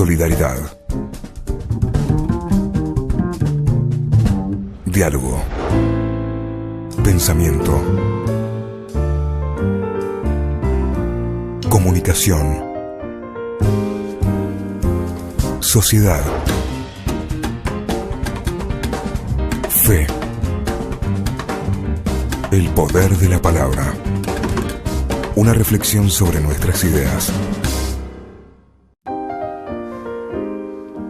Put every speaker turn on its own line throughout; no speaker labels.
Solidaridad. Diálogo. Pensamiento. Comunicación. Sociedad. Fe. El poder de la palabra. Una reflexión sobre nuestras ideas.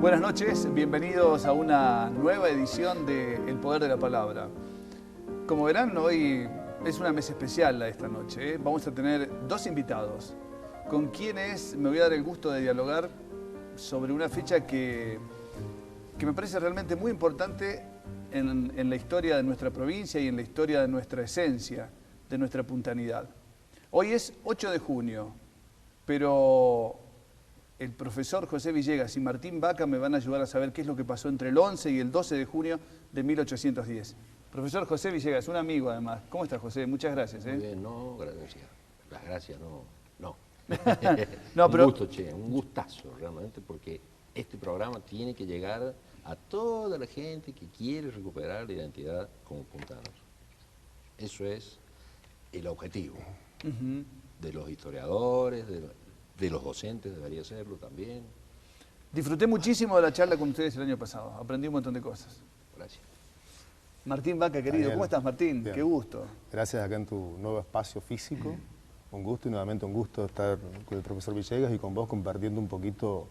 Buenas noches, bienvenidos a una nueva edición de El Poder de la Palabra. Como verán, hoy es una mesa especial esta noche. Vamos a tener dos invitados, con quienes me voy a dar el gusto de dialogar sobre una fecha que me parece realmente muy importante en la historia de nuestra provincia y en la historia de nuestra esencia, de nuestra puntanidad. Hoy es 8 de junio, pero el profesor José Villegas y Martín Vaca me van a ayudar a saber qué es lo que pasó entre el 11 y el 12 de junio de 1810. Profesor José Villegas, un amigo además. ¿Cómo estás, José? Muchas gracias.
Muy bien, no, gracias. Las gracias no.
No, pero...
Un gusto, che, un gustazo realmente, porque este programa tiene que llegar a toda la gente que quiere recuperar la identidad como puntanos. Eso es el objetivo de los historiadores, de los docentes, debería serlo también.
Disfruté muchísimo de la charla con ustedes el año pasado, aprendí un montón de cosas.
Gracias.
Martín Vaca, querido,
Bien.
¿cómo estás, Martín?
Bien.
Qué gusto.
Gracias acá en tu nuevo espacio físico. Un gusto y nuevamente un gusto estar con el profesor Villegas y con vos compartiendo un poquito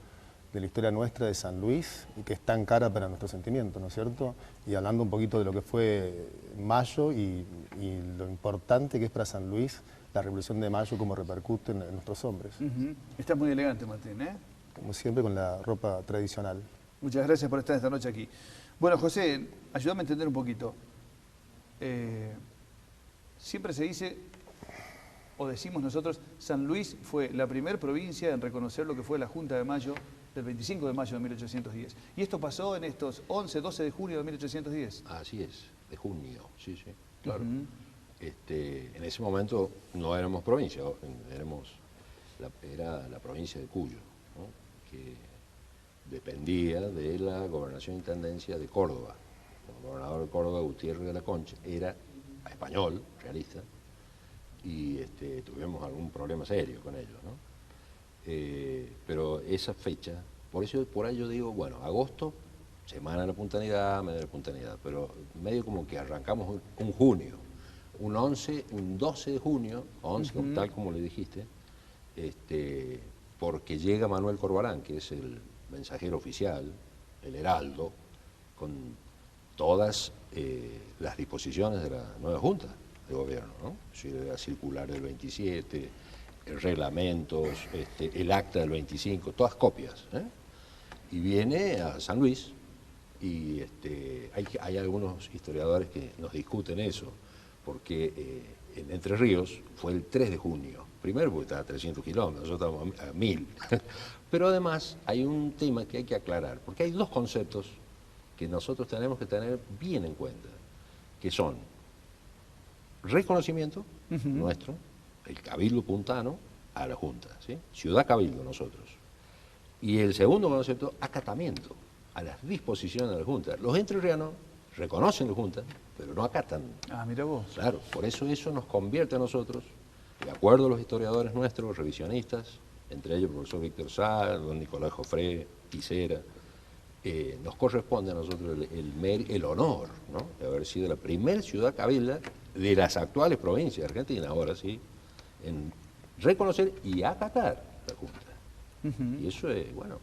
de la historia nuestra de San Luis, y que es tan cara para nuestros sentimientos, ¿no es cierto? Y hablando un poquito de lo que fue Mayo y lo importante que es para San Luis la Revolución de Mayo, como repercute en nuestros hombres.
Estás muy elegante, Martín, ¿eh?
Como siempre, con la ropa tradicional.
Muchas gracias por estar esta noche aquí. Bueno, José, ayúdame a entender un poquito. Siempre se dice, o decimos nosotros, San Luis fue la primera provincia en reconocer lo que fue la Junta de Mayo, del 25 de mayo de 1810. ¿Y esto pasó en estos 11, 12 de junio de 1810?
Así es, de junio, sí, claro. En ese momento no éramos provincia, era la provincia de Cuyo, ¿no? Que dependía de la gobernación e intendencia de Córdoba. El gobernador de Córdoba, Gutiérrez de la Concha, era español, realista, y tuvimos algún problema serio con ellos, ¿no? Pero esa fecha, por ahí yo digo, bueno, agosto, semana de la puntanidad, medio de la puntanidad, pero medio como que arrancamos un junio, un 11, un 12 de junio, 11 tal como le dijiste, porque llega Manuel Corbalán, que es el mensajero oficial, el heraldo, con todas las disposiciones de la nueva Junta de Gobierno, ¿no? La circular del 27, reglamentos, el acta del 25, todas copias, ¿eh? Y viene a San Luis, y hay algunos historiadores que nos discuten eso, porque en Entre Ríos fue el 3 de junio, primero porque estaba a 300 kilómetros, nosotros estamos a 1000, pero además hay un tema que hay que aclarar, porque hay dos conceptos que nosotros tenemos que tener bien en cuenta, que son reconocimiento nuestro, el Cabildo Puntano, a la Junta, ¿sí? Ciudad Cabildo nosotros. Y el segundo concepto, acatamiento a las disposiciones de la Junta. Los entrerrianos reconocen la Junta, pero no acatan.
Ah, mira vos.
Claro, por eso nos convierte a nosotros, de acuerdo a los historiadores nuestros, revisionistas, entre ellos el profesor Víctor Sá, don Nicolás Jofré, Picera, nos corresponde a nosotros el honor, ¿no?, de haber sido la primera ciudad cabilda de las actuales provincias de Argentina, ahora sí, en reconocer y acatar la Junta. Y eso es, bueno,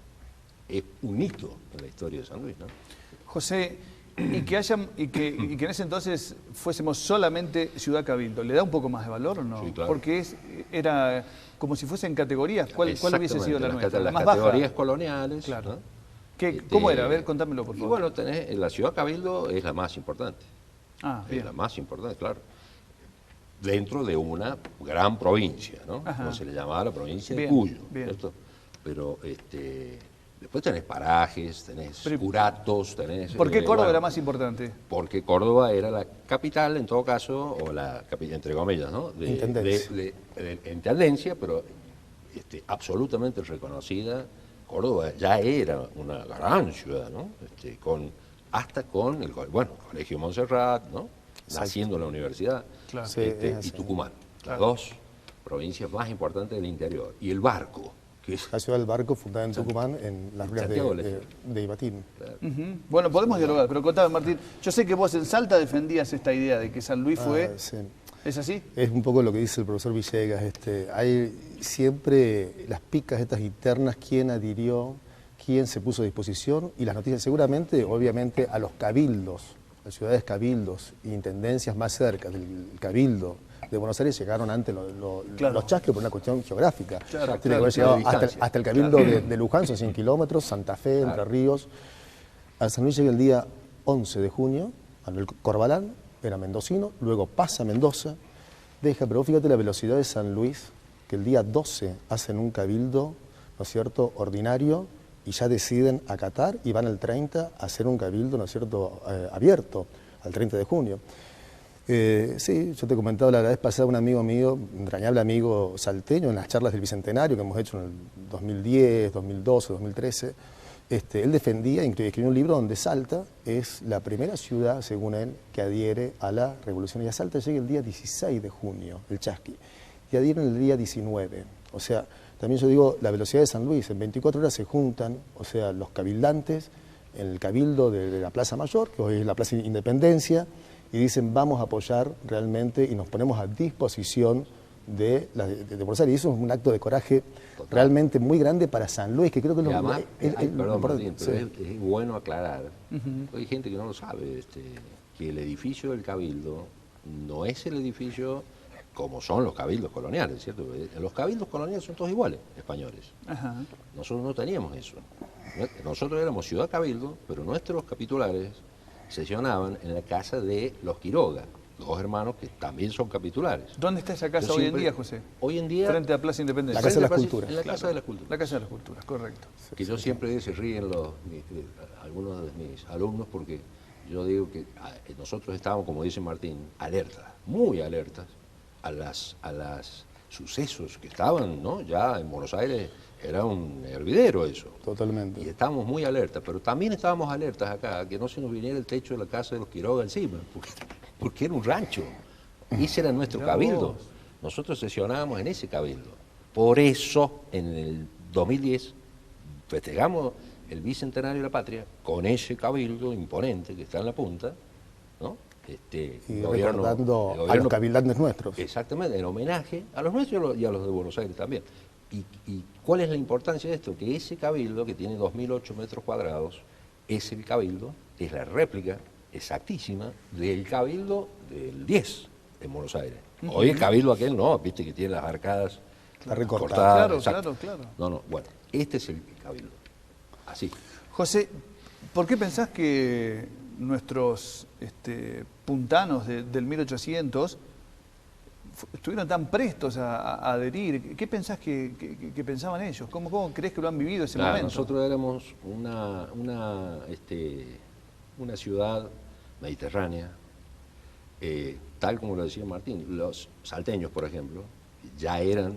es un hito en la historia de San Luis, ¿no?
José, y que en ese entonces fuésemos solamente Ciudad Cabildo, ¿le da un poco más de valor o no?
Sí, claro.
Porque era como si fuesen categorías. ¿Cuál hubiese sido la nuestra?
Las
más
categorías
baja.
coloniales.
Claro.
¿No?
¿Cómo era? A ver, contámelo, por
Y
favor.
bueno, la ciudad Cabildo es la más importante.
Ah,
Es
bien.
la más importante, claro. Dentro de una gran provincia, ¿no?
Ajá.
Como se le llamaba la provincia de
Bien,
Cuyo,
bien.
¿cierto? Pero después tenés parajes, tenés curatos, tenés...
¿Por qué Córdoba
bueno,
era más importante?
Porque Córdoba era la capital, en todo caso, o la capital, entre comillas, ¿no?
Intendencia.
de intendencia, pero absolutamente reconocida Córdoba ya era una gran ciudad, ¿no? Hasta con el Colegio Montserrat, ¿no? Naciendo la universidad,
Claro.
Sí,
y Tucumán, las dos provincias más importantes del interior. Y el barco, que es
La ciudad del barco, fundada en Tucumán, en las ruinas
Santiago del Estero.
de Ibatín.
Ujú. Bueno, podemos dialogar, pero contame, Martín. Yo sé que vos en Salta defendías esta idea de que San Luis fue...
Sí.
¿Es así?
Es un poco lo que dice el profesor Villegas. Hay siempre las picas estas internas, quién adhirió, quién se puso a disposición, y las noticias seguramente, obviamente, a los cabildos, las ciudades cabildos e intendencias más cerca del cabildo de Buenos Aires llegaron antes
Claro.
los chasques por una cuestión geográfica.
Claro,
Tiene que
claro,
haber llegado
claro.
hasta el cabildo de Luján, son 100 kilómetros, Santa Fe, Entre Ríos. A San Luis llega el día 11 de junio, Manuel Corbalán, era mendocino, luego pasa a Mendoza, deja, pero fíjate la velocidad de San Luis, que el día 12 hacen un cabildo, ¿no es cierto?, ordinario, y ya deciden acatar y van al 30 a hacer un cabildo, ¿no es cierto?, abierto, al 30 de junio. Sí, yo te he comentado la vez pasada, un amigo mío, entrañable amigo salteño, en las charlas del Bicentenario que hemos hecho en el 2010, 2012, 2013, él defendía, incluso escribió un libro donde Salta es la primera ciudad, según él, que adhiere a la revolución. Y a Salta llega el día 16 de junio, el chasqui, y adhieren el día 19. O sea, también yo digo, la velocidad de San Luis, en 24 horas se juntan, o sea, los cabildantes, en el cabildo de la Plaza Mayor, que hoy es la Plaza Independencia, y dicen, vamos a apoyar realmente y nos ponemos a disposición de Buenos Aires. Y eso es un acto de coraje realmente muy grande para San Luis, que creo que es
Y
lo
además, perdón, Martín,
sí.
pero es bueno aclarar, hay gente que no lo sabe, que el edificio del Cabildo no es el edificio como son los cabildos coloniales, ¿cierto? Los cabildos coloniales son todos iguales, españoles.
Ajá.
Nosotros no teníamos eso. Nosotros éramos ciudad cabildo, pero nuestros capitulares sesionaban en la casa de los Quiroga, dos hermanos que también son capitulares.
¿Dónde está esa casa
Yo
hoy en
siempre-
día, José?
Hoy en día...
Frente a Plaza Independencia.
La Casa de las
Frente a
Culturas.
En la Casa de las Culturas.
La Casa de las Culturas, correcto.
Que yo siempre se ríen algunos de mis alumnos porque yo digo que nosotros estábamos, como dice Martín, alertas, muy alertas a las sucesos que estaban, ¿no? Ya en Buenos Aires era un hervidero eso.
Totalmente.
Y estábamos muy alertas, pero también estábamos alertas acá, a que no se nos viniera el techo de la casa de los Quiroga encima, porque era un rancho. Ese era nuestro
Mirá
cabildo.
vos.
Nosotros sesionábamos en ese cabildo. Por eso, en el 2010, festejamos el Bicentenario de la Patria con ese cabildo imponente que está en la punta, ¿no?
Y recordando
el
a
gobierno-
los cabildantes nuestros.
Exactamente, en homenaje a los nuestros y a los de Buenos Aires también. ¿Y cuál es la importancia de esto? Que ese cabildo, que tiene 2.008 metros cuadrados, es el cabildo, es la réplica exactísima del cabildo del 10 en Buenos Aires. Hoy el cabildo aquel no, viste que tiene las arcadas
Está recortado.
cortadas.
Claro,
exacto.
claro, claro.
No, bueno, este es el cabildo. Así.
José, ¿por qué pensás que nuestros puntanos del 1800 estuvieron tan prestos a adherir? ¿Qué pensás que pensaban ellos? ¿Cómo crees que lo han vivido ese
Claro,
momento?
nosotros éramos una ciudad mediterránea, tal como lo decía Martín. Los salteños, por ejemplo, ya era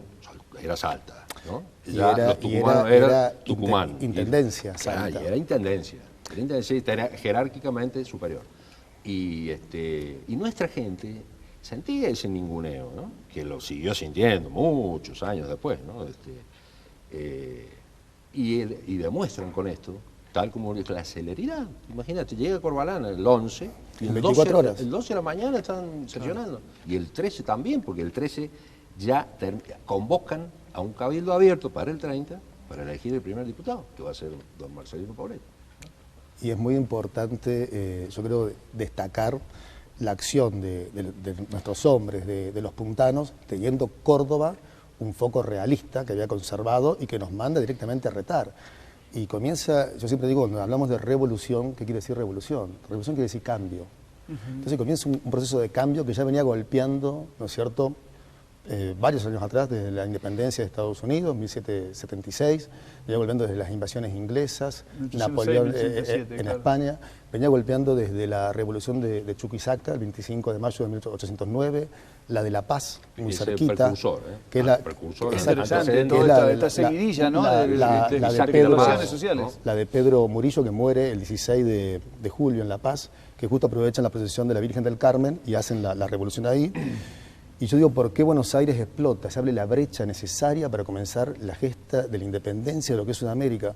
Salta, ¿no?
Y
Ya
era-
los
y
tucumanos
era
era Tucumán.
intendencia,
Claro,
Salta.
y era intendencia. Era intendencia y era jerárquicamente superior. Y nuestra gente sentía ese ninguneo, ¿no? Que lo siguió sintiendo muchos años después, ¿no? Y demuestran con esto, tal como la celeridad. Imagínate, llega Corbalán el 11, y
En
el
24 horas.
el 12 de la mañana están sesionando. Y el 13 también, porque el 13 ya convocan a un cabildo abierto para el 30, para elegir el primer diputado, que va a ser don Marcelino Paulet.
Y es muy importante, yo creo, destacar la acción de nuestros hombres, de los puntanos, teniendo Córdoba un foco realista que había conservado y que nos manda directamente a retar. Y comienza, yo siempre digo, cuando hablamos de revolución, ¿qué quiere decir revolución? Revolución quiere decir cambio. Entonces comienza un proceso de cambio que ya venía golpeando, ¿no es cierto?, varios años atrás, desde la independencia de Estados Unidos, 1776, venía golpeando desde las invasiones inglesas,
1806,
Napoleón
1807,
en
claro.
España, venía golpeando desde la revolución de Chuquisaca, el 25 de mayo de 1809, la de La Paz, muy
Es el
cerquita,
precursor,
que es la,
precursor,
Interesante,
antecedente.
toda
es la-
esta seguidilla, ¿no?
la-
de
la de Pedro-
declaraciones sociales.
la de Pedro Murillo, que muere el 16 de julio en La Paz, que justo aprovechan la procesión de la Virgen del Carmen y hacen la revolución ahí. Y yo digo, ¿por qué Buenos Aires explota? Se abre la brecha necesaria para comenzar la gesta de la independencia de lo que es Sudamérica.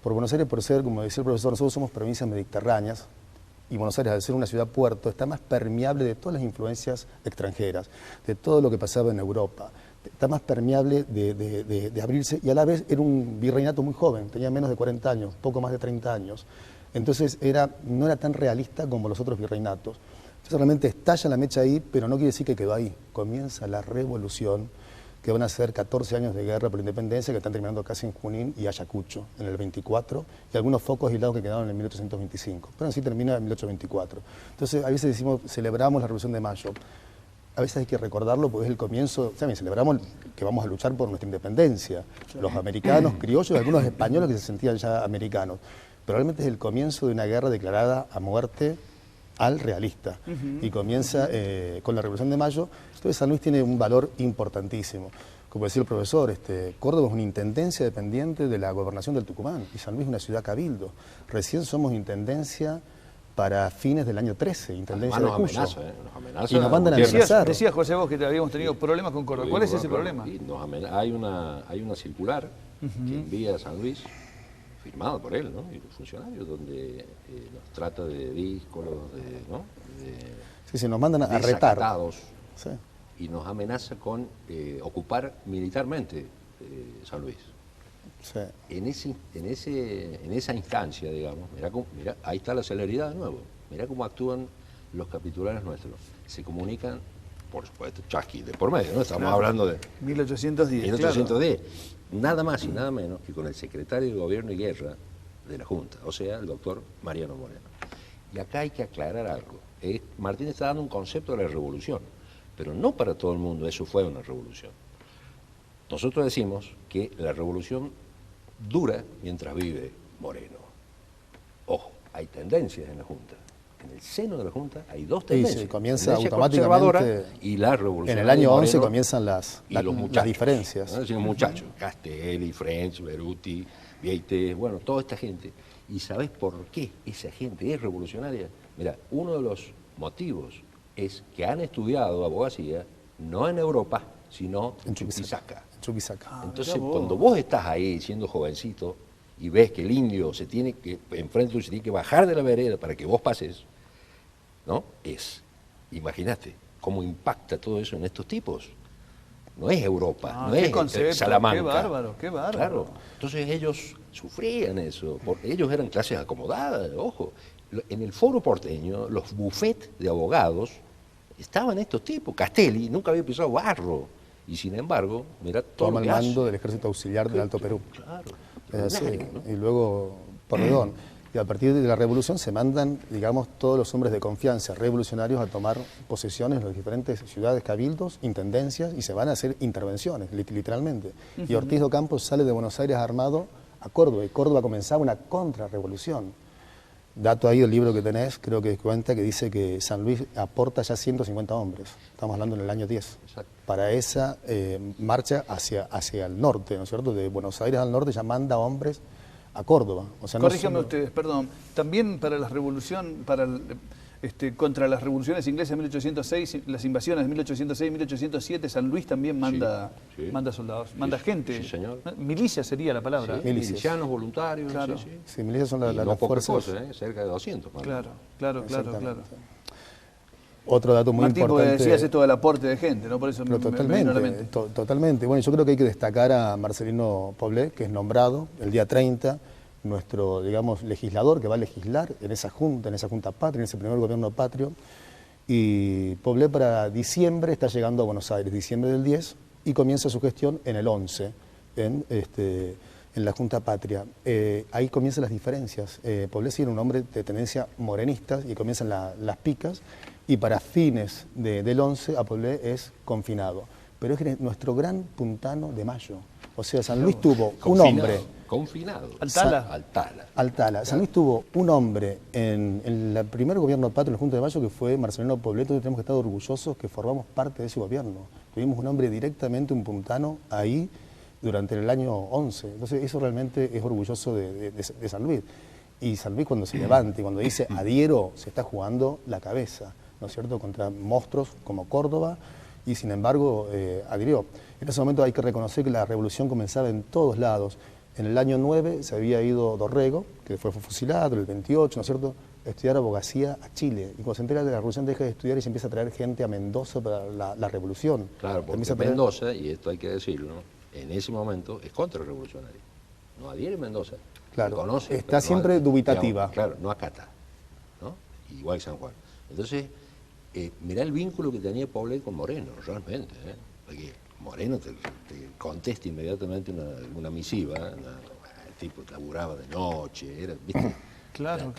Por Buenos Aires, por ser, como decía el profesor, nosotros somos provincias mediterráneas, y Buenos Aires, al ser una ciudad puerto, está más permeable de todas las influencias extranjeras, de todo lo que pasaba en Europa. Está más permeable de abrirse, y a la vez era un virreinato muy joven, tenía menos de 40 años, poco más de 30 años. Entonces no era tan realista como los otros virreinatos. Entonces realmente estalla la mecha ahí, pero no quiere decir que quedó ahí. Comienza la revolución, que van a ser 14 años de guerra por la independencia, que están terminando casi en Junín y Ayacucho, en el 24, y algunos focos aislados que quedaron en el 1825. Pero así termina en 1824. Entonces a veces decimos, celebramos la Revolución de Mayo. A veces hay que recordarlo porque es el comienzo, ¿saben? Celebramos que vamos a luchar por nuestra independencia. Los americanos, criollos, algunos españoles que se sentían ya americanos. Pero realmente es el comienzo de una guerra declarada a muerte al realista. Y comienza con la Revolución de Mayo. Entonces San Luis tiene un valor importantísimo. Como decía el profesor, Córdoba es una intendencia dependiente de la gobernación del Tucumán y San Luis es una ciudad cabildo. Recién somos intendencia para fines del año 13, intendencia
Además
de
nos
Cuyo.
amenaza,
Y nos mandan a
Gutiérrez.
amenazar.
Decías, José, vos que habíamos tenido problemas con Córdoba. ¿Cuál es ese problema?
Y hay una circular que envía a San Luis, firmada por él, ¿no? Y los funcionarios, donde nos trata de díscolos, ¿no?
Sí, nos mandan a retar.
Desacatados,
Sí.
y nos amenaza con ocupar militarmente San Luis.
Sí.
En esa instancia, digamos, mirá, ahí está la celeridad de nuevo. Mirá cómo actúan los capitulares nuestros. Se comunican, por supuesto, chasqui de por medio, ¿no? Estamos hablando de
1810.
1810. Nada más y nada menos que con el secretario de Gobierno y Guerra de la Junta, o sea, el doctor Mariano Moreno. Y acá hay que aclarar algo. Martín está dando un concepto de la revolución, pero no para todo el mundo eso fue una revolución. Nosotros decimos que la revolución dura mientras vive Moreno. Ojo, hay tendencias en la Junta. En el seno de la Junta hay dos tendencias.
Sí, comienza
tendencia
automáticamente.
conservadora y la revolución.
En el año 11
Moreno
comienzan las diferencias.
¿no? Los muchachos, Castelli, French, Beruti, Vieite, bueno, toda esta gente. ¿Y sabés por qué esa gente es revolucionaria? Mira, uno de los motivos es que han estudiado abogacía no en Europa, sino en Chuquisaca.
Chuquisaca.
Entonces, cuando vos estás ahí siendo jovencito y ves que el indio se tiene que, enfrente se tiene que bajar de la vereda para que vos pases, ¿no? Imagínate cómo impacta todo eso en estos tipos. No es Europa, no
qué
es
concepto,
Salamanca.
qué bárbaro, qué bárbaro.
Claro, entonces ellos sufrían eso, ellos eran clases acomodadas, ojo. En el foro porteño, los bufetes de abogados estaban estos tipos. Castelli nunca había pisado barro, y sin embargo, mira todo
Toma
lo
el
que
mando
hace.
del Ejército Auxiliar del Alto Perú.
Claro,
Es así.
extraordinario, ¿no?
Y luego Porredón. Y a partir de la revolución se mandan, digamos, todos los hombres de confianza revolucionarios a tomar posesiones en las diferentes ciudades, cabildos, intendencias, y se van a hacer intervenciones, literalmente. Y Ortiz de Ocampo sale de Buenos Aires armado a Córdoba, y Córdoba comenzaba una contrarrevolución. Dato ahí del libro que tenés, creo que cuenta que dice que San Luis aporta ya 150 hombres, estamos hablando en el año 10,
Exacto.
para esa marcha hacia el norte, ¿no es cierto? De Buenos Aires al norte ya manda hombres a Córdoba. O sea,
Corríjanme
solo-
ustedes, perdón. También para la revolución, contra las revoluciones inglesas de 1806, las invasiones de 1806 y 1807, San Luis también manda,
sí.
manda soldados, manda gente.
sí, señor.
Milicia sería la palabra.
Sí,
Milicias.
milicianos, voluntarios,
Claro.
sí, sí.
Sí, milicias son
Y
las
no pocas
fuerzas.
cosas, cerca de 200. más.
Claro.
Exactamente. Otro dato muy
Martín, porque
importante.
decías esto del aporte de gente, ¿no? Por eso
Pero
me vino a la mente.
totalmente. Bueno, yo creo que hay que destacar a Marcelino Poblé, que es nombrado el día 30, nuestro, digamos, legislador, que va a legislar en esa junta patria, en ese primer gobierno patrio. Y Poblé para diciembre está llegando a Buenos Aires, diciembre del 10, y comienza su gestión en el 11, en la Junta Patria. Ahí comienzan las diferencias. Poblé sí era un hombre de tendencia morenista y comienzan las picas, y para fines del 11 a Poblé es confinado. pero es nuestro gran puntano de Mayo. O sea, San Luis tuvo un hombre...
Confinado.
Altala.
Altala. San Luis tuvo un hombre en el primer gobierno patrio en la Junta de Mayo, que fue Marcelino Poblete, y tenemos que estar orgullosos que formamos parte de ese gobierno. Tuvimos un hombre directamente, un puntano, ahí durante el año 11. Entonces eso realmente es orgulloso de San Luis. Y San Luis cuando se levanta y cuando dice adhiero, se está jugando la cabeza, ¿no es cierto?, contra monstruos como Córdoba, y sin embargo adhirió. En ese momento hay que reconocer que la revolución comenzaba en todos lados. En el año 9 se había ido Dorrego, que fue fusilado, en el 28, ¿no es cierto?, a estudiar abogacía a Chile. Y cuando se entera de la revolución deja de estudiar y se empieza a traer gente a Mendoza para la revolución.
Claro, porque Mendoza, y esto hay que decirlo, en ese momento es contrarrevolucionario. No adhiere Mendoza.
Claro,
Reconoce,
está siempre dubitativa.
Digamos, claro, no acata, ¿no? Igual que San Juan. Entonces, mirá el vínculo que tenía Poblet con Moreno, realmente, porque Moreno te contesta inmediatamente una misiva, el tipo laburaba de noche, era, ¿viste?
Claro.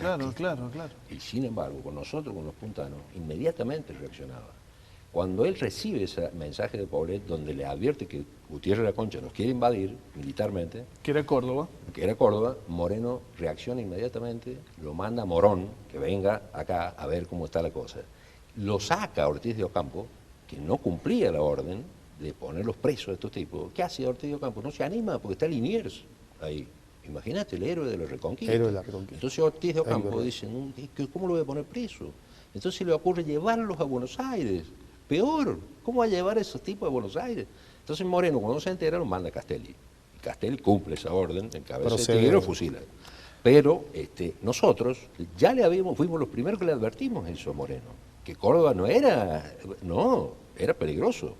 Y sin embargo, con nosotros, con los puntanos, inmediatamente reaccionaba. Cuando él recibe ese mensaje de Poblet, donde le advierte que Gutiérrez de la Concha nos quiere invadir militarmente,
Que era Córdoba.
Moreno reacciona inmediatamente, lo manda a Morón, que venga acá a ver cómo está la cosa. Lo saca a Ortiz de Ocampo, que no cumplía la orden de ponerlos presos a estos tipos. ¿Qué hace Ortiz de Ocampo? No se anima porque está Liniers ahí. Imagínate, el héroe de la Reconquista.
Héroe de la Reconquista.
Entonces Ortiz de Ocampo dice, ¿cómo lo voy a poner preso? Entonces le ocurre llevarlos a Buenos Aires. Peor, ¿cómo va a llevar a esos tipos a Buenos Aires? Entonces Moreno, cuando se entera, lo manda a Castelli. Y Castelli cumple esa orden, en cabeza de tigre, lo fusila. Pero nosotros ya fuimos los primeros que le advertimos eso a Moreno, que Córdoba era peligroso.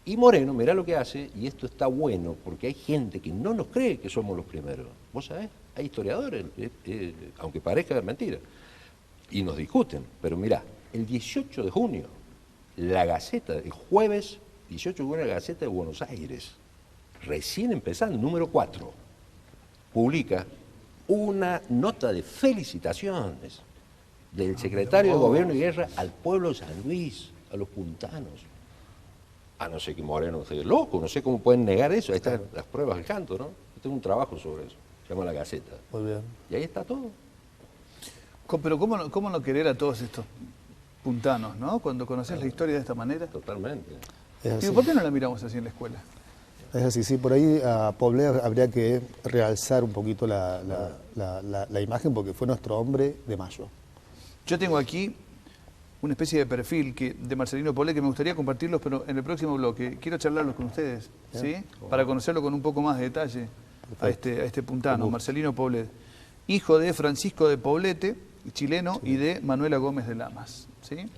Y Moreno, mirá lo que hace, y esto está bueno, porque hay gente que no nos cree que somos los primeros. ¿Vos sabés? Hay historiadores, aunque parezca mentira, y nos discuten. Pero mirá, el 18 de junio, la Gaceta, el jueves 18 de junio, la Gaceta de Buenos Aires, recién empezando, número 4, publica una nota de felicitaciones del secretario de Gobierno y Guerra al pueblo de San Luis, a los puntanos. A no ser que Moreno esté loco, no sé cómo pueden negar eso. Ahí están las pruebas del canto, ¿no? Yo tengo un trabajo sobre eso, se llama La Gaceta.
Muy bien.
Y ahí está todo.
Pero ¿cómo no querer a todos estos puntanos, ¿no? Cuando conoces la historia de esta manera.
Totalmente.
¿Y por qué no la miramos así en la escuela?
Es así, sí, por ahí a Poblet habría que realzar un poquito la imagen porque fue nuestro hombre de Mayo.
Yo tengo aquí una especie de perfil de Marcelino Poblet que me gustaría compartirlos, pero en el próximo bloque. Quiero charlarlos con ustedes, ¿sí? Para conocerlo con un poco más de detalle a este puntano, Marcelino Poblet. Hijo de Francisco de Poblete, chileno, y de Manuela Gómez de Lamas, ¿sí?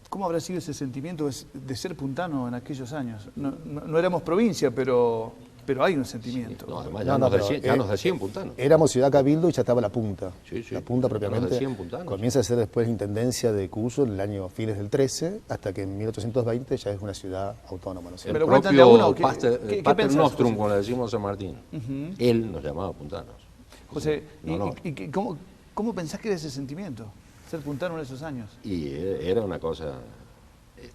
¿Cómo habrá sido ese sentimiento de ser puntano en aquellos años? No éramos provincia, pero hay un sentimiento.
Sí, no, además ya nos decían puntanos.
Éramos ciudad cabildo y ya estaba la punta.
Sí,
la punta propiamente. Comienza a ser después intendencia de Cuyo en el año fines del 13, hasta que en 1820 ya es una ciudad autónoma. ¿No?
Pero cuéntale a uno, Pater Nostrum, como le decimos a San Martín, él nos llamaba puntanos.
José, ¿y cómo pensás que era ese sentimiento? Ser puntano en esos años.
Y era una cosa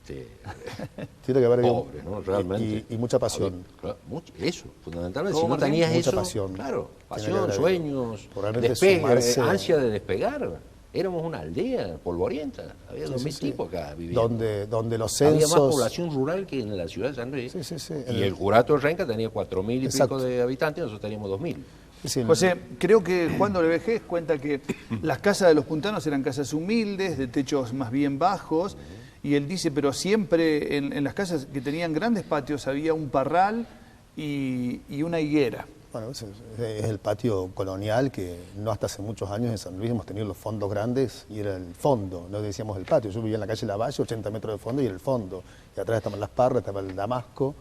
tiene que haber
pobre, ¿no? Realmente.
Y mucha pasión.
Claro, eso, fundamentalmente. Si no tenías
mucha
eso,
pasión.
Claro, pasión, sueños,
sumarse...
ansia de despegar. Éramos una aldea polvorienta, había 2.000 tipos acá viviendo.
Donde los censos...
Había más población rural que en la ciudad de San Luis.
Sí.
Y el Curato de Renca tenía 4.000 y pico de habitantes, nosotros teníamos 2.000.
José, creo que Juan W. Vejez cuenta que las casas de los puntanos eran casas humildes, de techos más bien bajos, y él dice, pero siempre en las casas que tenían grandes patios había un parral y una higuera.
Bueno, es el patio colonial que no hasta hace muchos años en San Luis hemos tenido los fondos grandes y era el fondo, no decíamos el patio. Yo vivía en la calle Lavalle, 80 metros de fondo y era el fondo. Y atrás estaban las parras, estaba el damasco,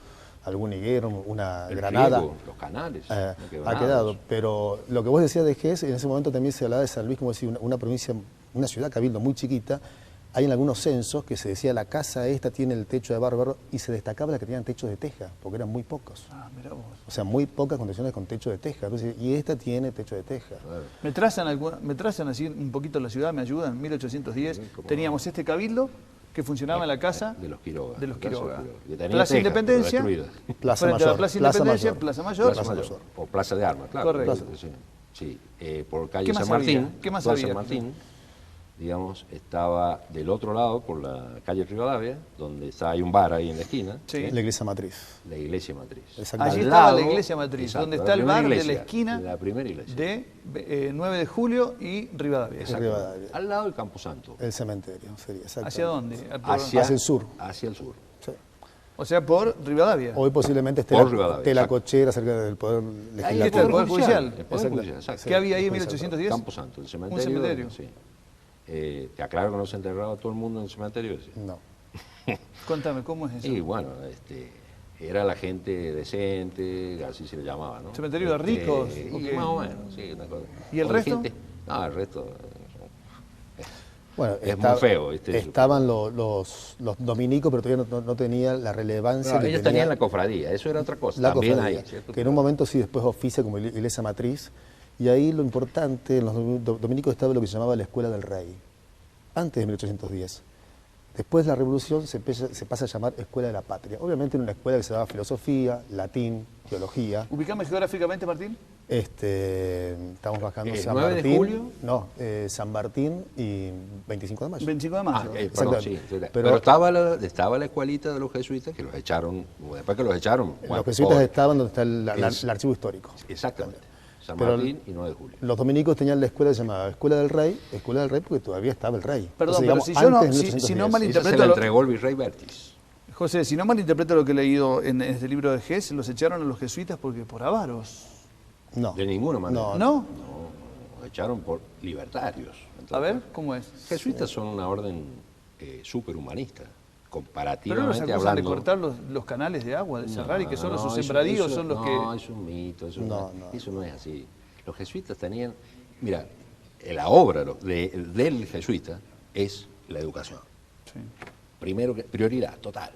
algún higuero, una granada.
Riego, los canales.
Ha quedado. Pero lo que vos decías de Gés, en ese momento también se hablaba de San Luis como decir, una provincia, una ciudad cabildo muy chiquita. Hay en algunos censos que se decía la casa esta tiene el techo de bárbaro y se destacaba la que tenían techos de teja, porque eran muy pocos.
Ah, mirá vos.
O sea, muy pocas condiciones con techo de teja. Entonces, y esta tiene techo de teja.
Claro.
Me trazan así un poquito la ciudad, me ayudan, 1810. Teníamos este cabildo, que funcionaba en la casa
de los Quiroga.
de los Quiroga.
Que tenía
Plaza
tejas,
Independencia,
pero destruida.
Plaza
frente a la
Mayor,
Plaza
Plaza
Independencia,
Mayor.
Plaza Mayor.
Plaza Mayor, o Plaza de Armas, claro.
Correcto.
Sí, por calle
¿Qué
San
más
Martín,
había? ¿Qué más
Plaza
había?
San Martín, digamos, estaba del otro lado, por la calle Rivadavia, donde hay un bar ahí en la esquina,
Sí.
La iglesia matriz.
la iglesia matriz.
Exactamente.
Allí
Al
estaba
lado,
la iglesia matriz,
exacto,
donde
la
está el
primera
bar de la
iglesia,
esquina
la primera iglesia.
de 9 de julio y Rivadavia.
Exacto.
Rivadavia.
Al lado del Camposanto.
El cementerio sería, exactamente.
¿Hacia dónde?
Hacia Hacia el sur.
Sí.
O sea, por Rivadavia.
Hoy posiblemente esté
Por
la,
Rivadavia,
esté la
exacto.
cochera cerca del Poder
Ahí
está el
Legislativo.
Poder Judicial.
El Poder
Exacto.
Judicial, exacto.
¿Qué había ahí en
Sí,
1810?
Camposanto, el cementerio.
Un cementerio.
Sí. Te aclaro que no se enterraba todo el mundo en el cementerio ese.
No.
Contame, ¿cómo es eso?
Y bueno, era la gente decente, así se le llamaba, ¿no?
¿Cementerio de ricos?
Y
¿O qué?
más o menos, sí, una cosa.
¿Y el
O de
resto?
No, el resto
Bueno,
es muy feo.
Estaban los dominicos, pero todavía no tenían la relevancia que
ellos
tenía
tenían la cofradía, eso era otra cosa.
la
También
cofradía,
hay, ¿cierto?
que en un momento sí después oficia como iglesia matriz, y ahí lo importante, en los dominicos estaba lo que se llamaba la Escuela del Rey, antes de 1810. Después de la Revolución se pasa a llamar Escuela de la Patria. Obviamente en una escuela que se daba filosofía, latín, teología.
¿Ubicame geográficamente, Martín?
Estamos bajando San
9 de
Martín.
julio.
No, San Martín y 25 de mayo.
25 de mayo.
Perdón,
Exactamente.
sí.
Pero-
Pero estaba la escuelita de los jesuitas, que los echaron, después que los echaron. bueno,
Los jesuitas
pobre.
estaban donde está el
Es-
archivo histórico.
Exactamente. San
Pero
Martín y 9 de julio.
Los dominicos tenían la escuela que se llamaba Escuela del Rey porque todavía estaba el rey.
Perdón,
Entonces,
pero si yo no-
antes de
si no
1810.
mal-
Esa se
Interpreta
la
lo-
entregó el virrey Vértiz.
José, si no malinterpreto lo que he leído en este libro de Gess, los echaron a los jesuitas porque por avaros.
No.
De ninguna manera.
No,
¿No?
Los echaron por libertarios.
A ver, ¿cómo es?
Jesuitas son una orden superhumanista,
Pero los
comparativamente
acusan
hablando.
de cortar los canales de agua, de cerrar y que solo sus
eso-
sembradíos
eso-
son los
no,
que...
es un mito,
No.
eso no es así. Los jesuitas tenían, mira, la obra del jesuita es la educación.
Sí.
Primero, prioridad total.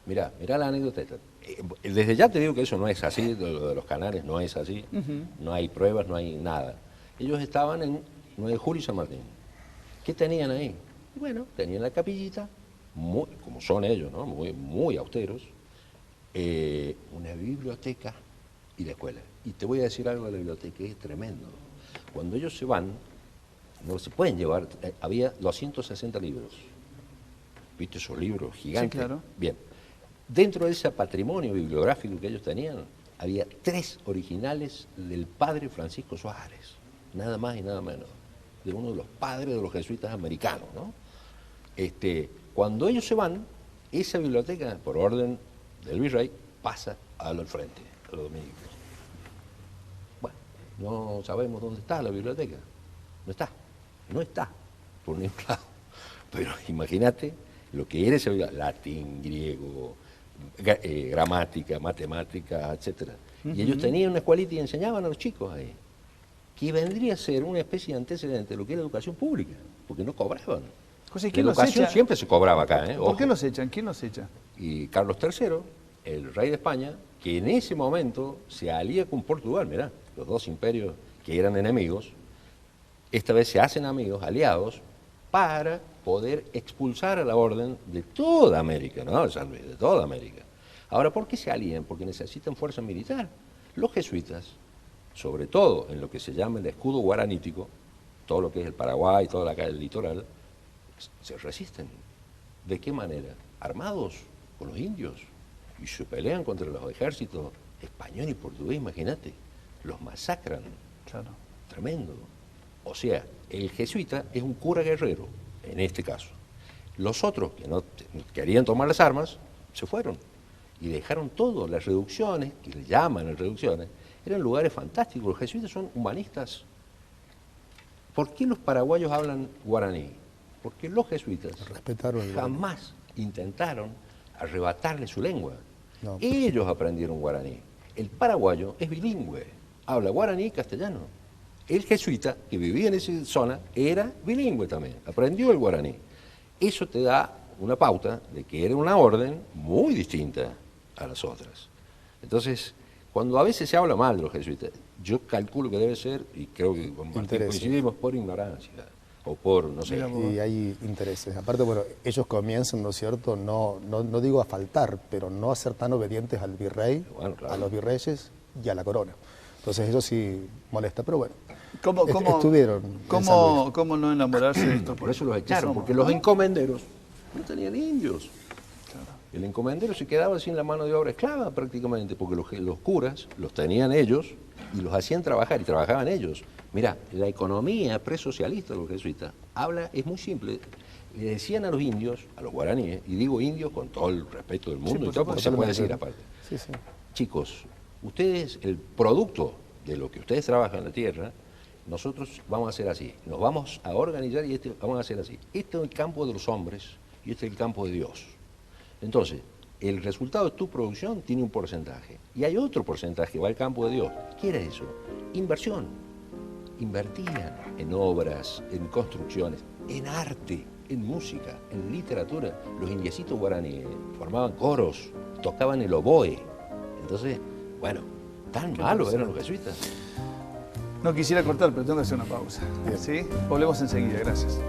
Mirá la anécdota esta. Desde ya te digo que eso no es así, lo de los canales no es así, no hay pruebas, no hay nada. Ellos estaban en 9 de julio y San Martín. ¿Qué tenían ahí? Bueno, tenían la capillita, como son ellos, ¿no? Muy austeros, una biblioteca y la escuela. Y te voy a decir algo de la biblioteca, que es tremendo. Cuando ellos se van, no se pueden llevar, había 260 libros. ¿Viste esos libros gigantes?
Sí, claro.
Bien. Dentro de ese patrimonio bibliográfico que ellos tenían, había 3 originales del padre Francisco Suárez, nada más y nada menos, de uno de los padres de los jesuitas americanos, ¿no? Cuando ellos se van, esa biblioteca, por orden del virrey, pasa al frente, a los dominicos. Bueno, no sabemos dónde está la biblioteca. No está, por ningún lado. Pero imagínate lo que era esa biblioteca, latín, griego, gramática, matemática, etcétera. Y ellos tenían una escuelita y enseñaban a los chicos ahí, que vendría a ser una especie de antecedente de lo que era educación pública, porque no cobraban.
José,
La
¿quién los
educación
echa?
siempre se cobraba acá, ¿eh?
¿Por qué
Ojo.
los echan? ¿Quién los echa?
Y Carlos III, el rey de España, que en ese momento se alía con Portugal, mirá, los dos imperios que eran enemigos, esta vez se hacen amigos, aliados, para poder expulsar a la orden de toda América, no de San Luis, de toda América. Ahora, ¿por qué se alían? Porque necesitan fuerza militar. Los jesuitas, sobre todo en lo que se llama el escudo guaranítico, todo lo que es el Paraguay, toda la calle del litoral, se resisten. ¿De qué manera? Armados con los indios y se pelean contra los ejércitos español y portugués, imagínate, los masacran.
Claro.
Tremendo. O sea, el jesuita es un cura guerrero, en este caso. Los otros que no querían tomar las armas, se fueron y dejaron todo. Las reducciones, que le llaman las reducciones, eran lugares fantásticos. Los jesuitas son humanistas. ¿Por qué los paraguayos hablan guaraní? Porque los jesuitas
Respetaron el guaraní.
jamás intentaron arrebatarle su lengua.
No.
Ellos aprendieron guaraní. El paraguayo es bilingüe, habla guaraní y castellano. El jesuita, que vivía en esa zona, era bilingüe también, aprendió el guaraní. Eso te da una pauta de que era una orden muy distinta a las otras. Entonces, cuando a veces se habla mal de los jesuitas, yo calculo que debe ser, y creo que con Martín
Interés.
coincidimos, por ignorancia. o por, no sé.
Mira vos.
Y hay intereses. Aparte, bueno, ellos comienzan, ¿no es cierto? No digo a faltar, pero no a ser tan obedientes al virrey,
Bueno, claro.
a los virreyes y a la corona. Entonces eso sí molesta, pero bueno.
¿Cómo,
estuvieron en San Luis.
cómo no enamorarse de esto?
Por eso los echaron,
somos,
porque
¿no?
los encomenderos no tenían indios. El encomendero se quedaba sin la mano de obra esclava prácticamente, porque los curas los tenían ellos y los hacían trabajar, y trabajaban ellos. Mira, la economía presocialista de los jesuitas es muy simple. Le decían a los indios, a los guaraníes, y digo indios con todo el respeto del mundo,
por
y todo, porque se puede decir aparte.
Sí, sí.
Chicos, ustedes, el producto de lo que ustedes trabajan en la tierra, nosotros vamos a hacer así, nos vamos a organizar y vamos a hacer así. Este es el campo de los hombres y este es el campo de Dios. Entonces, el resultado de tu producción tiene un porcentaje y hay otro porcentaje que va al campo de Dios. ¿Qué era eso? Inversión. Invertían en obras, en construcciones, en arte, en música, en literatura. Los indiecitos guaraníes formaban coros, tocaban el oboe. Entonces, bueno, tan malos eran los jesuitas.
No quisiera cortar, pero tengo que hacer una pausa. ¿Sí? Volvemos enseguida, gracias.